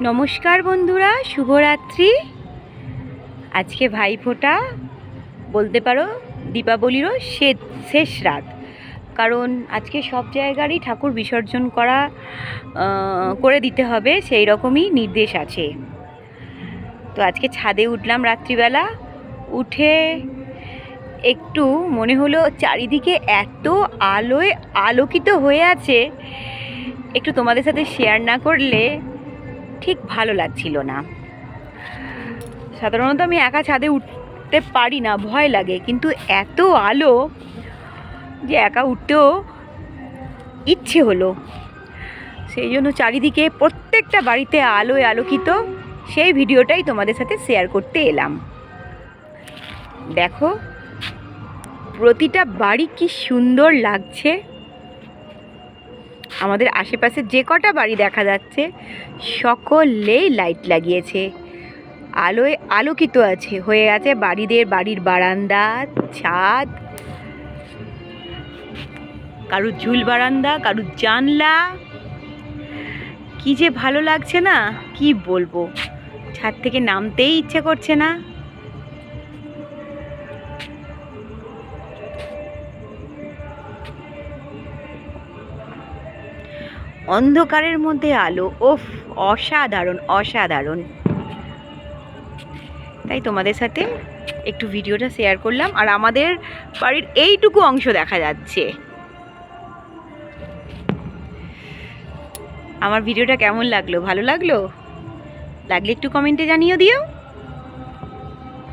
নমস্কার বন্ধুরা, শুভরাত্রি। আজকে ভাইফোঁটা, বলতে পারো দীপাবলিরও শেষ রাত। কারণ আজকে সব জায়গারই ঠাকুর বিসর্জন করে দিতে হবে, সেই রকমই নির্দেশ আছে। তো আজকে ছাদে উঠলাম রাত্রিবেলা। উঠে একটু মনে হলো চারিদিকে এত আলোয় আলোকিত হয়ে আছে, একটু তোমাদের সাথে শেয়ার না করলে ঠিক ভালো লাগছিল না। সাধারণত আমি একা ছাদে উঠতে পারি না, ভয় লাগে, কিন্তু এত আলো যে একা উঠতেও ইচ্ছে হলো। সেই জন্য চারিদিকে প্রত্যেকটা বাড়িতে আলোয় আলোকিত, সেই ভিডিওটাই তোমাদের সাথে শেয়ার করতে এলাম। দেখো প্রতিটা বাড়ি কি সুন্দর লাগছে। আমাদের আশেপাশে যে কটা বাড়ি দেখা যাচ্ছে সকলেই লাইট লাগিয়েছে, আলোয় আলোকিত আছে হয়ে আছে বাড়ির বারান্দা, ছাদ, কারুর ঝুল বারান্দা, কারুর জানলা। কি যে ভালো লাগছে না, কি বলবো, ছাদ থেকে নামতেই ইচ্ছে করছে না। অন্ধকারের মধ্যে আলো, ওফ, অসাধারণ অসাধারণ। তাই তোমাদের সাথে একটু ভিডিওটা শেয়ার করলাম। আর আমাদের বাড়ির এইটুকু অংশ দেখা যাচ্ছে। আমার ভিডিওটা কেমন লাগলো? ভালো লাগলো? লাগলে একটু কমেন্টে জানিয়ে দিও।